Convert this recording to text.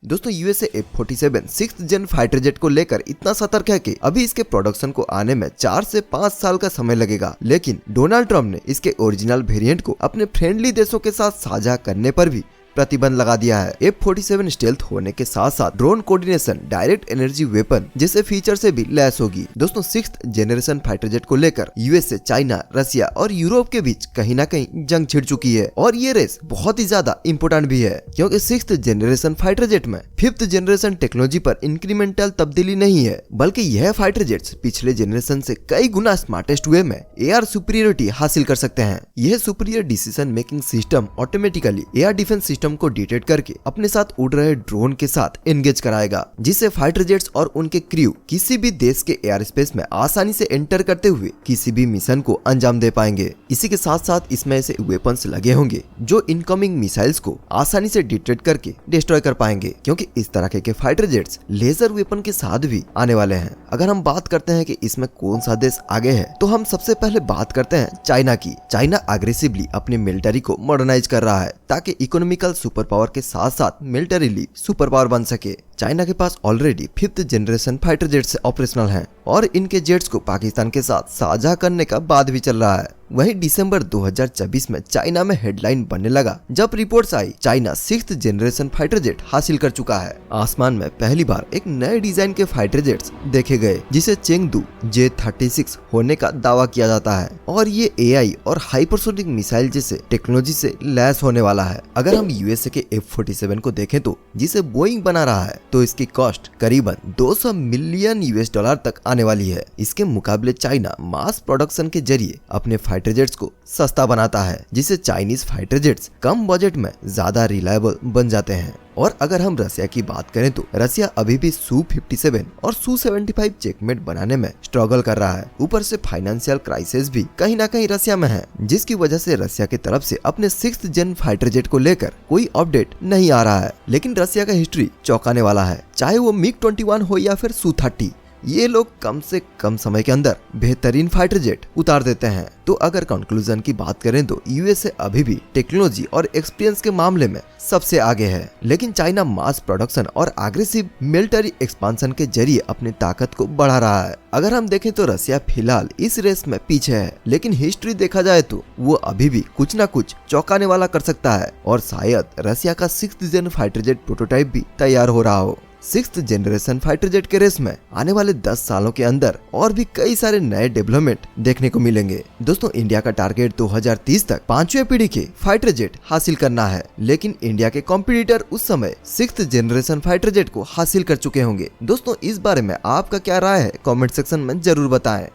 दोस्तों USA F-47 6th जेन fighter jet को लेकर इतना सतर्क है कि अभी इसके प्रोडक्शन को आने में 4 से 5 साल का समय लगेगा, लेकिन डोनाल्ड ट्रंप ने इसके ओरिजिनल वेरिएंट को अपने फ्रेंडली देशों के साथ साझा करने पर भी प्रतिबंध लगा दिया है। F-47 स्टेल्थ होने के साथ साथ drone coordination, direct energy weapon जैसे फीचर से भी लैस होगी। दोस्तों 6th जेनरेशन फाइटर जेट को लेकर यूएसए, चाइना, रसिया और यूरोप के बीच कहीं ना कहीं जंग छिड़ चुकी है और ये रेस बहुत ही ज्यादा इम्पोर्टेंट भी है, क्योंकि 6th जेनरेशन फाइटर जेट में 5th जेनरेशन टेक्नोलॉजी पर इंक्रीमेंटल तब्दीली नहीं है, बल्कि यह फाइटर जेट्स पिछले जेनरेशन से कई गुना स्मार्टेस्ट वे में एयर सुपीरियरिटी हासिल कर सकते हैं। यह superior decision making system automatically air defence system को डिटेक्ट करके अपने साथ उड़ रहे ड्रोन के साथ एंगेज कराएगा, जिससे फाइटर जेट्स और उनके क्रू किसी भी देश के एयर स्पेस में आसानी से एंटर करते हुए किसी भी मिशन को अंजाम दे पाएंगे। इसी के साथ साथ इसमें ऐसे वेपन्स लगे होंगे जो इनकमिंग मिसाइल्स को आसानी से डिटेक्ट करके डिस्ट्रॉय कर पाएंगे, क्योंकि इस तरह के फाइटर जेट्स लेजर वेपन के साथ भी आने वाले हैं। अगर हम बात करते हैं कि इसमें कौन सा देश आगे है, तो हम सबसे पहले बात करते हैं चाइना की। चाइना अग्रेसिवली अपनी मिलिट्री को मॉडर्नाइज कर रहा है ताकि इकोनॉमिकल सुपर पावर के साथ साथ मिलिटरीली सुपर पावर बन सके। चाइना के पास already 5th generation fighter jets operational हैं और इनके जेट्स को पाकिस्तान के साथ साझा करने का बात भी चल रहा है। वहीं दिसंबर 2024 में चाइना में हेडलाइन बनने लगा जब रिपोर्ट्स आई China 6th generation fighter jet हासिल कर चुका है। आसमान में पहली बार एक नए डिजाइन के फाइटर जेट्स देखे गए जिसे चेंगडू J-36 होने का दावा किया जाता है और ये AI और हाइपरसोनिक मिसाइल जैसे टेक्नोलॉजी से लैस होने वाला है। अगर हम यूएसए के F-47 को देखें तो जिसे बोइंग बना रहा है, तो इसकी कॉस्ट करीबन $200 मिलियन तक आने वाली है। इसके मुकाबले चाइना मास प्रोडक्शन के जरिए अपने फाइटर जेट्स को सस्ता बनाता है, जिससे चाइनीज फाइटर जेट्स कम बजट में ज्यादा रिलायबल बन जाते हैं। और अगर हम रसिया की बात करें तो रसिया अभी भी Su-57 और Su-75 चेकमेट बनाने में स्ट्रगल कर रहा है। ऊपर से फाइनेंशियल क्राइसिस भी कहीं ना कहीं रसिया में है, जिसकी वजह से रसिया की तरफ से अपने 6th जेन फाइटर जेट को लेकर कोई अपडेट नहीं आ रहा है। लेकिन रसिया का हिस्ट्री चौंकाने वाला है, चाहे वो MiG-21 हो या फिर Su-30। ये लोग कम से कम समय के अंदर बेहतरीन फाइटर जेट उतार देते हैं। तो अगर कंक्लूजन की बात करें तो यूएसए अभी भी टेक्नोलॉजी और एक्सपीरियंस के मामले में सबसे आगे है, लेकिन चाइना मास प्रोडक्शन और एग्रेसिव मिलिट्री एक्सपांशन के जरिए अपनी ताकत को बढ़ा रहा है। अगर हम देखें तो रसिया फिलहाल इस रेस में पीछे है, लेकिन हिस्ट्री देखा जाए तो वो अभी भी कुछ न कुछ चौंकाने वाला कर सकता है और शायद रसिया का 6th जेन फाइटर जेट प्रोटोटाइप भी तैयार हो रहा हो। 6th जनरेशन फाइटर जेट के रेस में आने वाले 10 सालों के अंदर और भी कई सारे नए डेवलपमेंट देखने को मिलेंगे। दोस्तों इंडिया का टारगेट 2030 तक 5वीं पीढ़ी के फाइटर जेट हासिल करना है, लेकिन इंडिया के कॉम्पिटिटर उस समय 6th जनरेशन फाइटर जेट को हासिल कर चुके होंगे। दोस्तों इस बारे में आपका क्या राय है, कमेंट सेक्शन में जरूर बताएं।